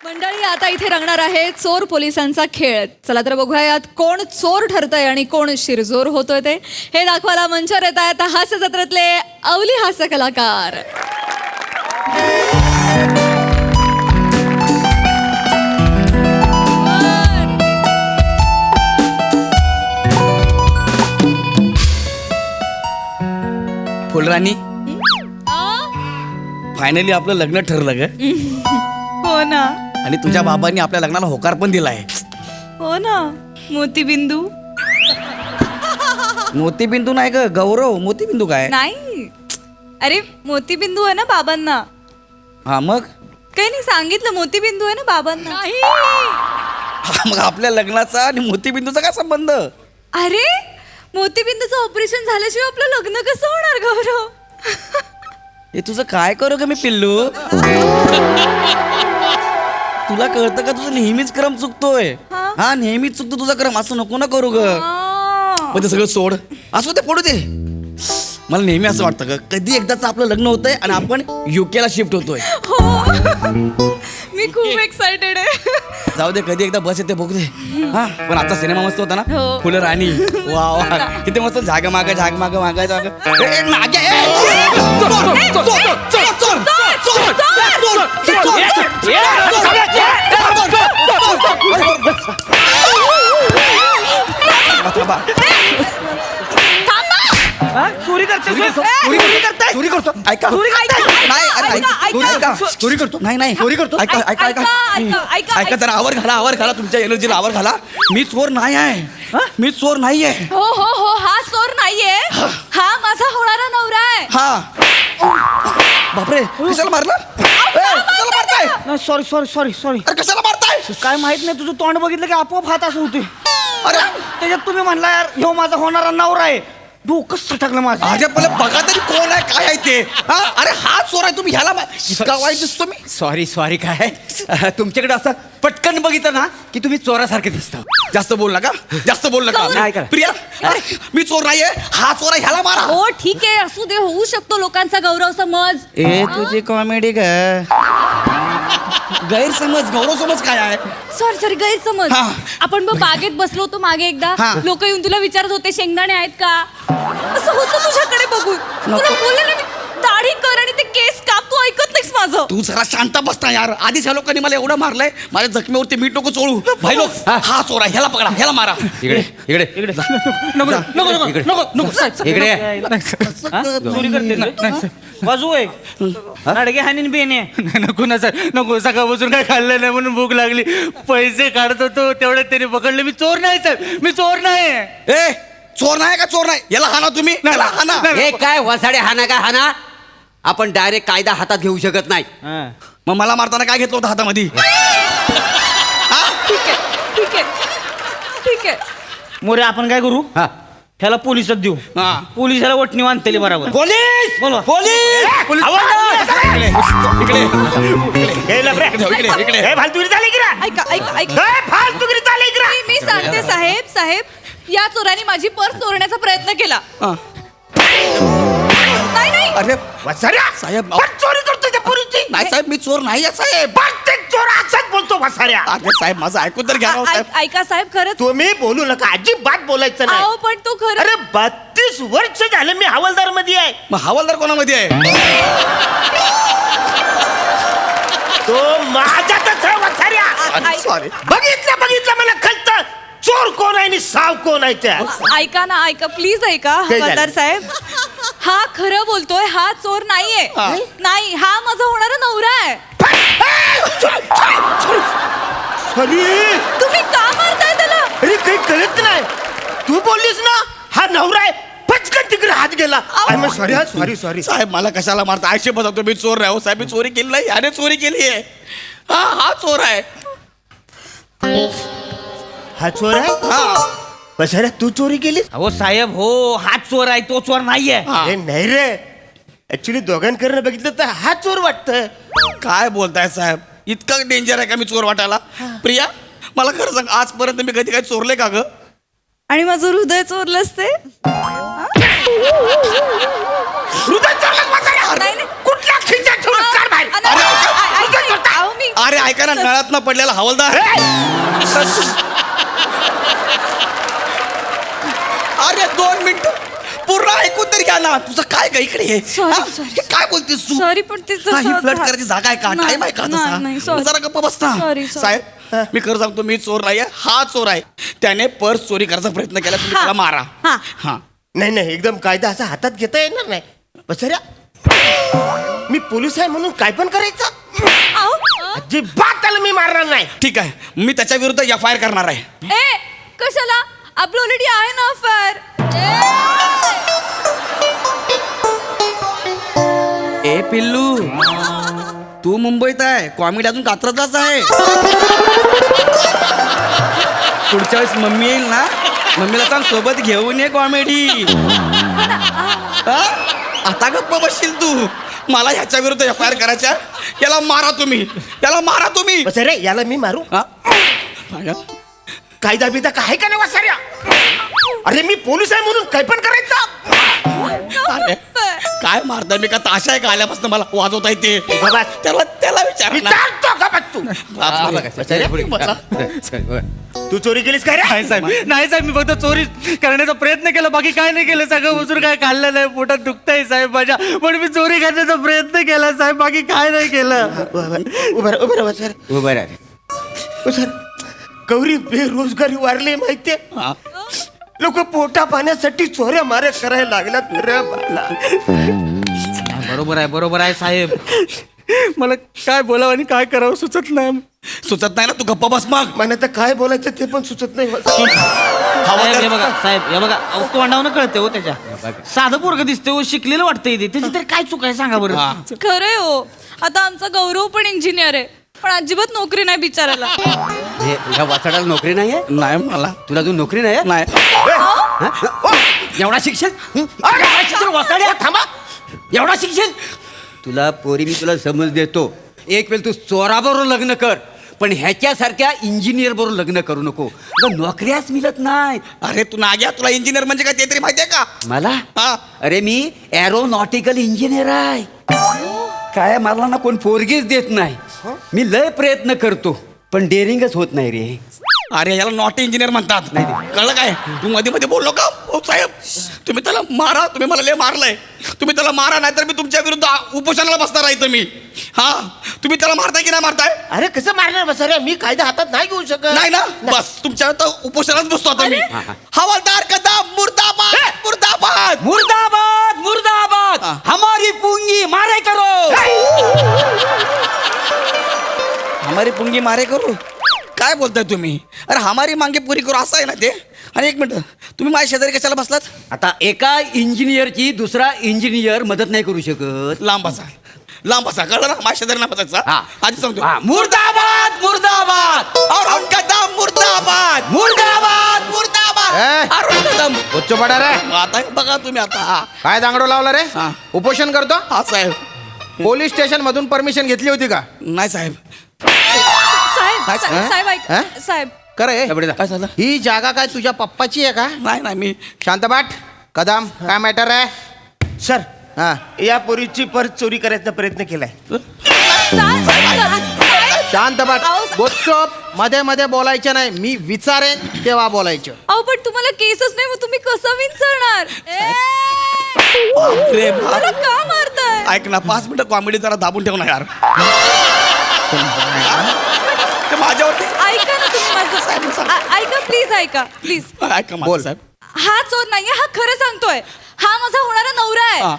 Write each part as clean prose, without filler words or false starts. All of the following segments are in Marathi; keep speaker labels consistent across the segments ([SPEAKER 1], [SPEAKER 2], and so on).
[SPEAKER 1] मंडळी आता इथे रंगणार आहे चोर पोलिसांचा खेळ. चला तर बघूया यात कोण चोर ठरतंय आणि कोण शिरजोर होतोय ते. हे दाखवायला मंचावर येत आहेत हास्य जत्रेतले अवली हास्य कलाकार.
[SPEAKER 2] फुलराणी, फायनली आपलं लग्न ठरलं ग.
[SPEAKER 3] हो ना.
[SPEAKER 2] आणि तुझ्या बाबांनी आपल्या लग्नाला होकार पण दिलाय.
[SPEAKER 3] हो ना. मोतीबिंदू
[SPEAKER 2] मोतीबिंदू नाही ग, गौरव. मोतीबिंदू काय?
[SPEAKER 3] नाही. अरे मोतीबिंदू आहे ना बाबांना.
[SPEAKER 2] हा मग
[SPEAKER 3] काही नाही सांगितलं, मोतीबिंदू आहे ना बाबांना.
[SPEAKER 2] हा, मग आपल्या लग्नाचा आणि मोतीबिंदूचा काय संबंध?
[SPEAKER 3] अरे मोतीबिंदूचं ऑपरेशन झाल्याशिवाय आपलं लग्न कसं होणार गौरव?
[SPEAKER 2] हे तुझं काय करू ग मी पिल्लू? तुला कळतं का तुझं नेहमीच क्रम चुकतोय? हा नेहमीच चुकतो तुझा क्रम. असं नको ना करू ग. मग ते सगळं सोड, असं ते पडू दे. मला नेहमी असं वाटतं ग, कधी एकदाच आपलं लग्न होतंय आणि आपण युकेला शिफ्ट होतोय.
[SPEAKER 3] हो मी खूप एक्साइटेड आहे.
[SPEAKER 2] जाऊ दे, कधी एकदा बस येते बघू दे. हा पण आता सिनेमा मस्त होता ना.
[SPEAKER 3] हो.
[SPEAKER 2] फुलं राणी. वा वा किती मस्त. झाग माग झाग माग मागा जाग.
[SPEAKER 4] चोरी करते
[SPEAKER 2] चोरी करतो. ऐका नाही, अरे ऐका. चोरी करतो. नाही नाही चोरी करतो. ऐका ऐका ऐका ऐका जरा आवर घाला, आवर घाला. तुमच्या एनर्जीला आवर घाला. मी चोर नाही आहे. मी चोर नाहीये.
[SPEAKER 3] हो हो हो हा चोर नाहीये. हा माझा होणारा नवरा आहे.
[SPEAKER 2] हा बापरे, कशाला मारलं? कशाला मारताय?
[SPEAKER 4] नाही सॉरी सॉरी सॉरी सॉरी.
[SPEAKER 2] अरे कशाला मारताय?
[SPEAKER 4] काय माहित नाही, तुझं तोंड बघितलं की आपोआप हात असं होते.
[SPEAKER 2] अरे
[SPEAKER 4] त्याच्यात तुम्ही म्हणला यार ह्यो माझा होणारा नवरा आहे. डोकं सटकलं माझं.
[SPEAKER 2] अरे पहिले बघा तरी कोण आहे, काय आहे ते. हा अरे हा चोर आहे. तुम्ही ह्याला इतका वाईट दिसतो मी.
[SPEAKER 5] Sorry sorry. काय तुमच्याकडे असं पटकन बघितलं ना की तुम्ही चोरासारखे दिसता.
[SPEAKER 2] जास्त बोल नका, जास्त बोल
[SPEAKER 5] नाही
[SPEAKER 2] नका.
[SPEAKER 5] करा.
[SPEAKER 2] प्रिया मी चोर नाहीये. हा चोर आहे, ह्याला मारा.
[SPEAKER 3] हो ठीक आहे असू दे, होऊ शकतो लोकांचा गौरव समज.
[SPEAKER 2] ए तुझी कॉमेडी ग. गैरसमज, गौरव समज काय आहे?
[SPEAKER 3] सॉरी सॉरी गैरसमज.
[SPEAKER 2] हा.
[SPEAKER 3] आपण मग बागेत बसलो होतो मागे एकदा.
[SPEAKER 2] हा.
[SPEAKER 3] लोक येऊन तुला विचारत होते शेंगदाणे आहेत का, असं होतं तुझ्याकडे बघून. तुला बोलले ना मी, दाढी कर आणि ते केस काप. तू ऐकत नाहीस माझं.
[SPEAKER 2] तू जरा शांत बसता यार. आधीच ह्या लोकांनी मला एवढं मारलंय, माझ्या जखमेवरती मीठ नको चोळू. भाई लोक हा चोर आहे, ह्याला पकडा, ह्याला मारा.
[SPEAKER 5] इकडे इकडे
[SPEAKER 4] इकडे नको नको नको
[SPEAKER 5] इकडे.
[SPEAKER 4] नको नको
[SPEAKER 5] इकडे
[SPEAKER 4] चोरी करते ना? बाजू आहे अडगे हानीन बेने.
[SPEAKER 5] नको ना सर, नको. सकाळपासून काय खाल्लं नाही म्हणून भूक लागली. पैसे काढत होतो तेवढ्यात त्याने पकडले. मी चोर नाही साहेब, मी चोर नाही.
[SPEAKER 2] ए चोर नाही का? चोर नाही. याला हाना तुम्ही, याला हाना.
[SPEAKER 5] हे काय वसाडे हाना काय हाना? आपण डायरेक्ट कायदा हातात घेऊ शकत नाही.
[SPEAKER 2] मग मला मारताना काय घेतलं होतं हातामध्ये?
[SPEAKER 3] ठीक आहे ठीक आहे ठीक आहे.
[SPEAKER 4] मोरे आपण काय करू,
[SPEAKER 5] हा
[SPEAKER 4] ह्याला पोलिसात देऊ.
[SPEAKER 2] हा.
[SPEAKER 4] पोलिसाला वटणी बांधतेली बरोबर.
[SPEAKER 2] पोलीस
[SPEAKER 4] बोलवा.
[SPEAKER 2] पोलीस इकडे
[SPEAKER 4] फालतुगिरी झाली की ना?
[SPEAKER 3] ऐका ऐका ऐका.
[SPEAKER 4] फालतुगिरी झाली की ना?
[SPEAKER 3] मी सांगते साहेब. साहेब या चोराने माझी पर्स चोरण्याचा प्रयत्न केला. नाही नाही
[SPEAKER 2] अरे
[SPEAKER 4] वसाऱ्या
[SPEAKER 2] साहेब
[SPEAKER 4] पण चोरी करतो त्या पोरीची.
[SPEAKER 2] नाही साहेब, मी चोर नाही आहे साहेब.
[SPEAKER 4] प्रत्येक चोर असाच बोलतो वसाऱ्या.
[SPEAKER 2] अरे साहेब माझं ऐकून तर घ्या राव साहेब.
[SPEAKER 3] ऐका साहेब खरंच.
[SPEAKER 4] तुम्ही बोलू नका, अजिबात बोलायचं नाही.
[SPEAKER 3] अहो पण तो खरं.
[SPEAKER 4] अरे 32 वर्ष झालं मी हवालदार मध्ये आहे.
[SPEAKER 2] मग हवालदार कोणामध्ये आहे?
[SPEAKER 4] तो माझ्यातच आहे वसाऱ्या.
[SPEAKER 2] सॉरी.
[SPEAKER 4] बघितलं बघितलं मला कळतं चोर कोण आहे आणि साव कोण आहे त्या.
[SPEAKER 3] ऐका ना, ऐका प्लीज ऐका
[SPEAKER 4] काय झालं?
[SPEAKER 3] हवालदार साहेब. हा खरं बोलतोय, हा चोर नाहीये. नाही, हा माझा होणारा नवरा आहे.
[SPEAKER 4] अरे
[SPEAKER 3] तुम्ही का मारताय त्याला?
[SPEAKER 4] अरे काही कळत नाही. तू बोललीस ना हा नवरा आहे, पटकन तिकडे हात गेला. Sorry sorry sorry.
[SPEAKER 2] साहेब मला कशाला मारता? आक्षेप बसवतो मी चोर नाही. हो साहेब मी चोरी केली नाही, याने चोरी केली आहे. हा चोर आहे.
[SPEAKER 4] हा चोर आहे.
[SPEAKER 2] हा
[SPEAKER 4] बसाऱ्या तू चोरी केलीस?
[SPEAKER 5] हो साहेब, हो हा चोर आहे, तो चोर नाहीये.
[SPEAKER 2] हा.
[SPEAKER 4] अरे नाही रे, ऍक्च्युली दोघांकडनं बघितलं तर हा चोर वाटतंय.
[SPEAKER 2] काय बोलताय साहेब? इतकं डेंजर आहे का मी चोर वाटायला? प्रिया मला खरं सांग, आजपर्यंत मी कधी काय चोरले का ग?
[SPEAKER 3] आणि माझं हृदय चोरलंच ते.
[SPEAKER 4] हृदय चोरलंस वसाऱ्या?
[SPEAKER 3] नाही, नाही.
[SPEAKER 4] कुठल्या खिशात ठेवलंस? काढ बाहेर.
[SPEAKER 3] अहो, मी
[SPEAKER 2] अरे ऐका ना, नळात न पडलेला हवालदार. अरे 2 मिनिटं पूर्ण ऐकून तरी घ्या ना. तुझं काय ग इकडे हे?
[SPEAKER 3] Sorry,
[SPEAKER 2] हा?
[SPEAKER 3] sorry.
[SPEAKER 2] हे काय बोलतेस तू?
[SPEAKER 3] सॉरी पण ते
[SPEAKER 2] हा, ही फ्लड करायची जागा आहे का?
[SPEAKER 3] नाही,
[SPEAKER 2] टाइम आहे का
[SPEAKER 3] नाही,
[SPEAKER 2] तसा?
[SPEAKER 3] sorry.
[SPEAKER 2] जरा गप्प बसता.
[SPEAKER 3] Sorry, sorry.
[SPEAKER 2] साहेब मी खरं सांगतो, मी चोर नाहीये, हा चोर आहे. त्याने पर्स चोरी करायचा प्रयत्न केला, तुम्ही त्याला मारा.
[SPEAKER 3] हा.
[SPEAKER 2] हा.
[SPEAKER 4] नाही नाही, एकदम कायदा असा हातात घेता येणार नाही. बसऱ्या, मी पोलीस आहे म्हणून काय पण करायचं? अजिबात त्याला मी मारणार नाही.
[SPEAKER 2] ठीक आहे, मी त्याच्या विरुद्ध FIR करणार आहे.
[SPEAKER 3] ए कशाला? आपलं ऑलरेडी आहे ना अफेअर.
[SPEAKER 2] ए पिल्लू, तू मुंबईत आहे, कॉमेडी अजून कात्रजलाच आहे. पुढच्या वेळेस मम्मी येईल ना, मम्मीला सांग सोबत घेऊन ये कॉमेडी. आता गप्प बसशील तू. मला ह्याच्या विरुद्ध FIR करायच्या. याला मारा तुम्ही, याला मारा तुम्ही.
[SPEAKER 4] बसरे, याला मी मारू?
[SPEAKER 2] हा?
[SPEAKER 4] कायदा बिदा काय का नाही वसाऱ्या? अरे मी पोलीस आहे म्हणून काय पण करायचं?
[SPEAKER 2] अरे, काय मारता मी का? ताशा आहे का आल्यापासून मला वाजवता येते? त्याला विचार ना.
[SPEAKER 4] विचारतो का बघ तू? तू चोरी केलीस काय रे?
[SPEAKER 5] नाही साहेब, नाही साहेब, मी फक्त चोरी करण्याचा प्रयत्न केला, बाकी काय नाही केलं. सगळं उचून काय खाल्लं नाही, पोटात दुखतंय साहेब माझ्या, पण मी चोरी करण्याचा प्रयत्न केला साहेब, बाकी काय नाही केलं.
[SPEAKER 4] उभं राहा. गौरी बेरोजगारी वाढली माहितीये.
[SPEAKER 2] हा.
[SPEAKER 4] लोक पोटा पाण्यासाठी चोऱ्या माऱ्या करायला लागल्यात रे बाला.
[SPEAKER 5] बरोबर आहे साहेब. मला काय बोलावं आणि काय करावं सुचत नाही.
[SPEAKER 2] सुचत नाही ना, तू गप्पा बस मग.
[SPEAKER 4] मला तर काय बोलायचं ते पण सुचत नाही.
[SPEAKER 5] साहेब हे बघा, साहेब हे बघा, तोंडावनं कळते हो त्याच्या. साधं पोरगं दिसते हो, शिकलेलं वाटतंय ते. त्याची तरी काय चूक आहे सांगा बरं.
[SPEAKER 2] हा.
[SPEAKER 3] खरंय हो. आता आमचा गौरव पण इंजिनियर आहे, पण अजिबात नोकरी नाही बिचारायला.
[SPEAKER 6] ह्या वाचाडाला नोकरी नाही आहे?
[SPEAKER 2] नाही मला
[SPEAKER 6] तुला अजून नोकरी नाही आहे?
[SPEAKER 2] नाही.
[SPEAKER 6] एवढा शिक्षण वाचाड्या, थांबा. एवढा शिक्षण. तुला पोरी मी तुला समज देतो. एक वेळ तू चोराबरोबर लग्न कर, पण ह्याच्यासारख्या इंजिनियर बरोबर लग्न करू नको. नोकऱ्याच मिळत नाहीत.
[SPEAKER 2] अरे तू नाग्या, तुला इंजिनियर म्हणजे काय ते तरी माहितीये का?
[SPEAKER 6] मला
[SPEAKER 2] हा.
[SPEAKER 6] अरे मी एरोनॉटिकल इंजिनियर आहे. काय मला ना कोण पोरगीच देत नाही. मी लय प्रयत्न करतो, पण डेअरिंगच होत नाही रे.
[SPEAKER 2] अरे याला नॉट इंजिनियर म्हणतात.
[SPEAKER 6] नाही.
[SPEAKER 2] कळलं काय? तू मध्ये मध्ये बोललो का? हो साहेब, तुम्ही त्याला मारा. तुम्ही मला लय मारलंय. तुम्ही त्याला मारा, नाही तर मी तुमच्या विरुद्ध उपोषणाला बसणार आहे. मी हा, तुम्ही त्याला मारताय की नाही मारताय?
[SPEAKER 4] अरे कसं मारणार बसऱ्या? मी कायदा हातात नाही घेऊ शकत.
[SPEAKER 2] नाही ना, बस तुमच्या उपोषणात बसतो आता मी. हवालदार कदम मुर्दाबाद, मुर्दाबाद.
[SPEAKER 6] मुर्दाबाद मुर्दाबाद.
[SPEAKER 2] हाँ।
[SPEAKER 6] हमारी पूंगी मारे करो.
[SPEAKER 2] हमारी पुंगी मारे करू? काय बोलताय तुम्ही? अरे हमारी मांगे पुरी करू असं आहे ना ते. आणि एक मिनिट, तुम्ही माझ्या शेजारी कशाला बसलात?
[SPEAKER 6] आता एका इंजिनियरची दुसरा इंजिनियर मदत नाही करू शकत.
[SPEAKER 2] लांब बसा, लांब बसा. कळलं ना? माझ्या शेजारी नाही बसायचा.
[SPEAKER 6] हा.
[SPEAKER 2] आधी सांगतो.
[SPEAKER 6] हा, मुर्दाबाद मुर्दाबाद.
[SPEAKER 2] अरुण कदम मुर्दाबाद,
[SPEAKER 6] मुर्दाबाद
[SPEAKER 2] मुर्दाबाद. अरुण कदम.
[SPEAKER 7] उच्च पडा रे.
[SPEAKER 2] आता हे बघा तुम्ही आता.
[SPEAKER 7] काय दांगडो लावला रे?
[SPEAKER 2] हा.
[SPEAKER 7] उपोषण करतो.
[SPEAKER 2] हा साहेब.
[SPEAKER 7] पोलीस स्टेशन मधून परमिशन घेतली होती का?
[SPEAKER 2] नाही साहेब.
[SPEAKER 3] साहेब साहेब ऐक
[SPEAKER 7] हा?
[SPEAKER 3] साहेब.
[SPEAKER 7] करे
[SPEAKER 2] काय झालं?
[SPEAKER 7] ही जागा काय तुझ्या पप्पाची आहे का?
[SPEAKER 2] नाही नाही, मी
[SPEAKER 7] शांतबाट. कदम, काय मॅटर आहे?
[SPEAKER 4] सर,
[SPEAKER 7] हा,
[SPEAKER 4] या पोरीची पर्स चोरी करायचा प्रयत्न केलाय.
[SPEAKER 7] शांतबाट.
[SPEAKER 3] अहो,
[SPEAKER 7] गुपचूप मध्ये मध्ये बोलायचं नाही. मी विचारेन तेव्हा बोलायचं.
[SPEAKER 3] अहो पण तुम्हाला केसच नाही, मग तुम्ही कसं विचारणार?
[SPEAKER 2] बापरे बाप.
[SPEAKER 3] मला का मारताय?
[SPEAKER 2] ऐक ना, 5 मिनिटं कॉमेडी जरा दाबून ठेव ना यार. ते माझ्यावरती.
[SPEAKER 3] ऐका ना तुम्ही माझं. ऐका प्लीज, ऐका प्लीज.
[SPEAKER 2] ऐका माझं
[SPEAKER 7] बोल.
[SPEAKER 2] साहेब.
[SPEAKER 3] हा चोर नाहीये, हा खरं सांगतोय. हा माझा होणारा नवरा आहे.
[SPEAKER 2] हा.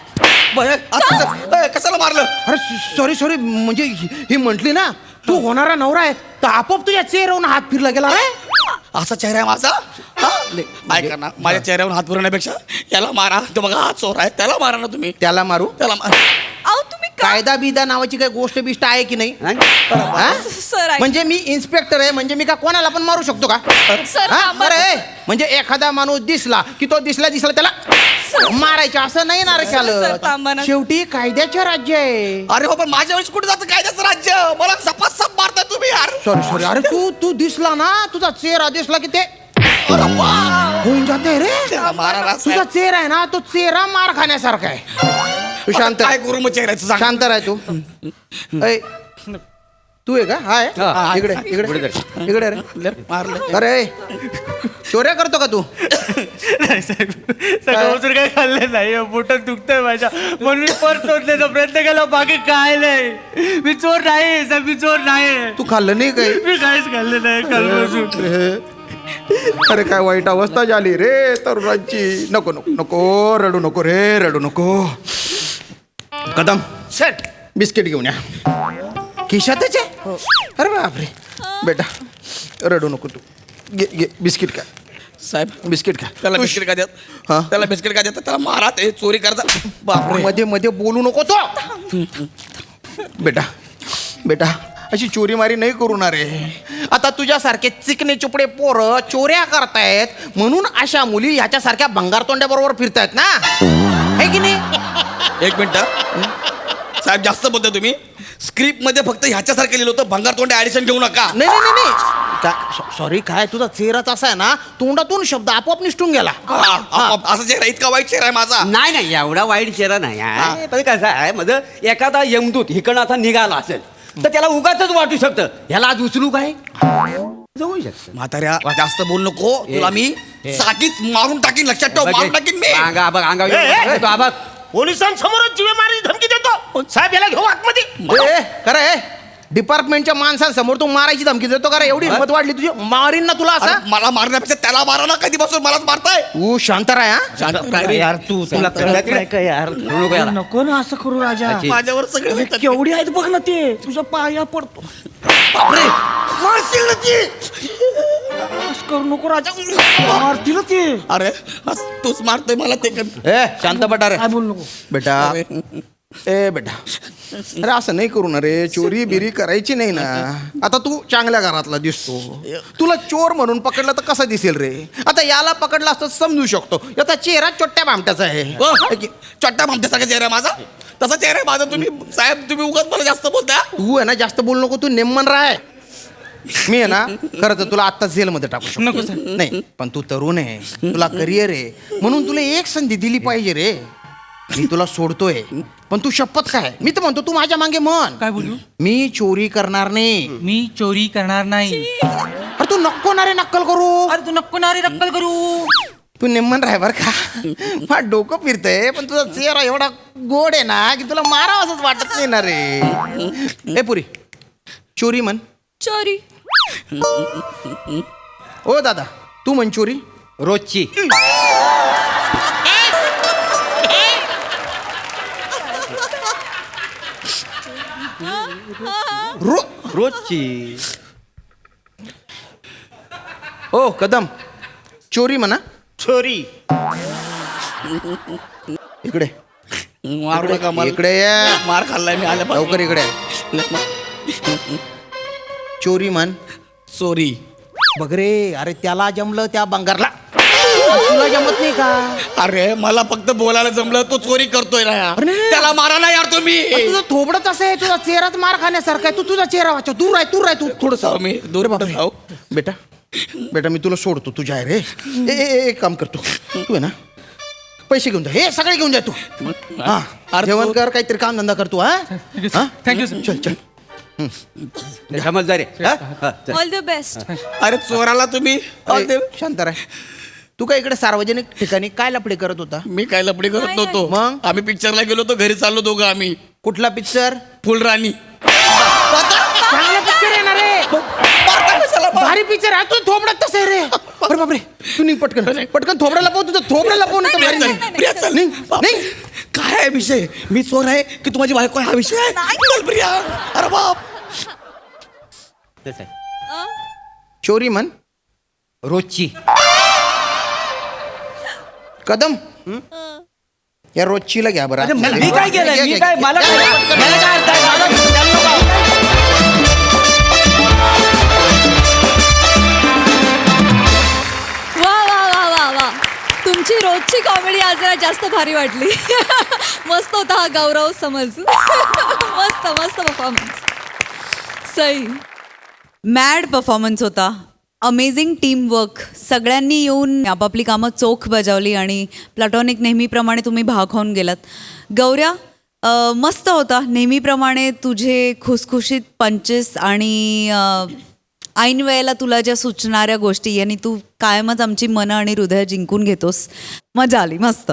[SPEAKER 2] बरं, आता कशाला मारलं?
[SPEAKER 7] अरे सॉरी सॉरी, म्हणजे ही म्हटली ना तू होणारा नवरा आहे, तर आपोआप तुझ्या चेहऱ्यावरून हात फिरला गेला रे.
[SPEAKER 2] असा चेहरा आहे माझा? हा? ऐका ना, माझ्या चेहऱ्यावर हात फिरवण्यापेक्षा याला मारा. तो बघा हा चोर आहे, त्याला मारा ना तुम्ही.
[SPEAKER 7] त्याला मारू?
[SPEAKER 2] त्याला मारा.
[SPEAKER 3] अहो तुम्ही का?
[SPEAKER 7] कायदा बिदा नावाची काही गोष्ट बिष्ट आहे की नाही?
[SPEAKER 6] नाही?
[SPEAKER 7] हा?
[SPEAKER 3] सर ऐक.
[SPEAKER 7] म्हणजे मी इन्स्पेक्टर आहे, म्हणजे मी का कोणाला पण मारू शकतो का?
[SPEAKER 3] सर
[SPEAKER 7] हा?
[SPEAKER 3] थांबा.
[SPEAKER 7] अरे म्हणजे एखादा माणूस दिसला की तो दिसला त्याला मारायचं असं नाही ना रे.
[SPEAKER 3] सर, थांबा ना.
[SPEAKER 7] शेवटी कायद्याचे राज्य आहे.
[SPEAKER 2] अरे हो, पण माझ्या वेळेस कुठे जातं कायद्याचं राज्य? मला सपासप मारताय तुम्ही यार.
[SPEAKER 7] Sorry sorry. अरे तू दिसला ना, तुझा चेहरा दिसला की ते होऊन जाते रे.
[SPEAKER 2] त्याला मारा ना
[SPEAKER 7] तुझा
[SPEAKER 2] साहेब.
[SPEAKER 7] चेहरा आहे ना, तो चेहरा मार खाण्यासारखा आहे. तू शांत
[SPEAKER 2] काय करू मग चेहऱ्याचं सांग.
[SPEAKER 7] शांत राह तू. ऐ, तू आहे का हाय
[SPEAKER 6] हा.
[SPEAKER 7] इकडे इकडे
[SPEAKER 6] पुढे
[SPEAKER 7] इकडे रे
[SPEAKER 2] मारलं
[SPEAKER 7] अरे चोऱ्या करतो का तू
[SPEAKER 5] नाही साहेब सगळं वसूर काय खाल्लं नाही पोटात दुखतंय माझ्या म्हणून मी पर्स शोधण्याचा प्रयत्न केला बाकी काय नाही मी चोर नाही साहेब मी चोर नाही
[SPEAKER 7] तू खाल्लं नाही काही
[SPEAKER 5] मी काहीच खाल्लं नाही काल बसून
[SPEAKER 7] अरे काय वाईट अवस्था झाली रे तरुणांची नको नको नको रडू नको रे रडू नको कदम
[SPEAKER 4] सर
[SPEAKER 7] बिस्किट घेऊन या खिशातच आहे अरे बापरे बेटा रडू नको तू घे घे बिस्किट का
[SPEAKER 2] साहेब
[SPEAKER 7] बिस्किट खा
[SPEAKER 2] त्याला बिस्किट का देत
[SPEAKER 7] हा?
[SPEAKER 2] त्याला बिस्किट का देत त्याला मारा ते चोरी करता बापरे
[SPEAKER 7] मध्ये मध्ये बोलू नको तो बेटा बेटा अशी चोरी मारी नाही करू ना रे आता तुझ्यासारखे चिकने चुपडे पोरं चोऱ्या करतायत म्हणून अशा मुली ह्याच्यासारख्या भंगारतोंड्याबरोबर फिरतायत ना है की नाही
[SPEAKER 2] एक मिनिट साहेब जास्त बोलता तुम्ही स्क्रिप्ट मध्ये फक्त ह्याच्यासारखं लिहिलं होतं भंगार तोंडे ऍडिशन घेऊ नका
[SPEAKER 7] नाही नाही नाही, नाही सॉरी काय तुझा चेहराच असा आहे ना तोंडातून शब्द आपोआप निसटून गेला
[SPEAKER 2] असा चेहरा इतका वाईट चेहरा आहे माझा
[SPEAKER 6] नाही नाही एवढा वाईट चेहरा नाही आहे. पण कसं आहे माझं एखादा यमदूत हिकडं असा निघाला असेल तर त्याला उगाच वाटू शकतं ह्याला आज उचलू काय जाऊ शकतं
[SPEAKER 2] म्हाताऱ्या जास्त बोल नको तुला मी साकीच मारून टाकीन लक्षात ठेव मारून टाकीन मी
[SPEAKER 6] अंगा बघ अंगा
[SPEAKER 4] ए, ए.
[SPEAKER 6] तो आबा
[SPEAKER 4] पोलिसांसमोरच जीवे मारायची धमकी देतो साहेब याला घेऊ आतमध्ये
[SPEAKER 7] खरं डिपार्टमेंटच्या माणसांसमोर तू मारायची धमकी देतो का रे एवढी हिंमत वाढली तुझी मारीन ना तुला असा
[SPEAKER 2] अरे, मला मारण्यापेक्षा त्याला मारा ना कधीपासून मलाच मारताय
[SPEAKER 7] तू शांत राहा हा?
[SPEAKER 2] शांत राह रे.
[SPEAKER 4] यार तू
[SPEAKER 6] तुला कळत नाही का यार नको याला.
[SPEAKER 4] नको ना असं करू राजा
[SPEAKER 6] अच्छी.
[SPEAKER 2] माझ्यावर सगळे म्हणतात.
[SPEAKER 4] केवढी आहेत बघ ना ते तुझ्या पाया पडतो
[SPEAKER 2] बापरे, मारतील ना ती.
[SPEAKER 4] असं करू नको राजा मारतील ते
[SPEAKER 2] अरे आज तूच मारतोय मला ते कर.
[SPEAKER 7] ए शांत बटा रे
[SPEAKER 4] काय बोल नको
[SPEAKER 7] बेटा ए बेटा अरे असं नाही करू ना रे चोरी बिरी करायची नाही ना आता तू चांगल्या घरातला दिसतो तुला चोर म्हणून पकडलं तर कसं दिसेल रे आता याला पकडलं असतं समजू शकतो याचा चेहरा छोट्या भामट्याचा आहे
[SPEAKER 2] चट्टा भामट्यासारखा चेहरा आहे माझा तसा चेहरा आहे माझा तुम्ही साहेब तुम्ही उगाच मला जास्त बोलता
[SPEAKER 7] तू आहे ना जास्त बोलू नको तू नेमन राय मी आहे ना खरं तर तुला आत्ता जेलमध्ये टाकू शकतो नाही पण तू तरुण आहे तुला करिअर आहे म्हणून तुला एक संधी दिली पाहिजे रे मी तुला सोडतोय पण तू शपथ काय मी तर म्हणतो तू माझ्या मागे म्हण
[SPEAKER 5] काय बोलू
[SPEAKER 7] मी चोरी करणार नाही
[SPEAKER 5] मी चोरी करणार नाही
[SPEAKER 7] अरे तू नको ना रे नक्कल करू
[SPEAKER 5] अरे तू नको ना रे नक्कल करू
[SPEAKER 7] तू नेमन राय बर का माझं डोकं फिरतंय पण तुझा चेहरा एवढा गोड आहे ना की तुला मारावं असंच वाटत नाही ना रे ए पुरी चोरी म्हण
[SPEAKER 3] चोरी
[SPEAKER 7] ओ दादा तू म्हण चोरी
[SPEAKER 6] रोजची
[SPEAKER 7] रो
[SPEAKER 6] रोजची
[SPEAKER 7] ओ कदम चोरी म्हणा
[SPEAKER 4] चोरी
[SPEAKER 7] इकडे
[SPEAKER 2] मारू नका मला
[SPEAKER 7] इकडे ये.
[SPEAKER 2] मार खाल्लाय मी आल्या
[SPEAKER 7] लवकर इकडे ये. चोरी म्हण
[SPEAKER 2] चोरी
[SPEAKER 7] बघ रे अरे त्याला जमलं त्या बंगारला तुला जमत नाही का
[SPEAKER 2] अरे मला फक्त बोलायला जमलं तो चोरी करतोय ना
[SPEAKER 7] अरे नाही.
[SPEAKER 2] त्याला मारा ना यार तुम्ही
[SPEAKER 7] तुझं थोबडच असं आहे तुझा चेहराच मार खाण्यासारखा आहे तू तुझा चेहरा वाचव दूर आहे तू थोडस
[SPEAKER 2] जाऊ मी दूर जाऊ
[SPEAKER 7] बेटा बेटा मी तुला सोडतो तुझ्या आहे रे एक काम करतो तू आहे ना पैसे घेऊन जा हे सगळे घेऊन जा तू हा
[SPEAKER 2] अरे
[SPEAKER 7] जेवण
[SPEAKER 2] तू-
[SPEAKER 7] कर काहीतरी काम धंदा करतो हा
[SPEAKER 5] थँक्यू सर
[SPEAKER 7] चल चल
[SPEAKER 6] समजदार आहे हा, चल.
[SPEAKER 3] ऑल द बेस्ट
[SPEAKER 2] अरे चोराला तुम्ही
[SPEAKER 7] अरे, शांत राह तू काय इकडे सार्वजनिक ठिकाणी काय लपडे करत होता
[SPEAKER 2] मी काय लपडी करत
[SPEAKER 3] नाही,
[SPEAKER 2] नव्हतो
[SPEAKER 7] मग?
[SPEAKER 2] आम्ही पिक्चरला गेलो होतो घरी चाललो दोघं आम्ही
[SPEAKER 7] कुठला पिक्चर
[SPEAKER 2] फुलराणी
[SPEAKER 7] चांगला पिक्चर आहे ना रे भारी पिक्चर आहे तू थोबडत तसं आहे रे अरे बापरे तू निघ पटकन पटकन थोबड्याला पाहू तुझं थोबड्याला पाहू नाही
[SPEAKER 2] प्रिया चल, प्रिया चल.
[SPEAKER 7] नाही
[SPEAKER 2] काय आहे विषय मी चोर आहे की तू माझी बायको आहे हा विषय आहे चल प्रिया अरे बाप
[SPEAKER 6] तसं आहे.
[SPEAKER 7] चोरी म्हण
[SPEAKER 6] रोजची
[SPEAKER 7] कदम या रोजचीला घ्या बरं
[SPEAKER 6] मी काय केलं मी काय मला
[SPEAKER 7] घ्या,
[SPEAKER 6] काय-
[SPEAKER 7] घ्या, पटकन.
[SPEAKER 6] मला काय अर्थ आहे? मला- त्यांना काय?
[SPEAKER 1] वा वा वा वा वा तुमची रोजची कॉमेडी आज जरा जास्त भारी वाटली मस्त होता हा गौरव समज मस्त मस्त परफॉर्मन्स सई
[SPEAKER 8] मॅड परफॉर्मन्स होता अमेझिंग टीमवर्क सगळ्यांनी येऊन आपापली कामं चोख बजावली आणि प्लॅटॉनिक नेहमीप्रमाणे तुम्ही भाग खाऊन गेलात गौऱ्या मस्त होता नेहमीप्रमाणे. तुझे खुसखुशीत पंचेस आणि ऐन वेळेला तुला ज्या सुचणाऱ्या गोष्टी, आणि तू कायमच आमची मनं आणि हृदय जिंकून घेतोस. मजा आली, मस्त.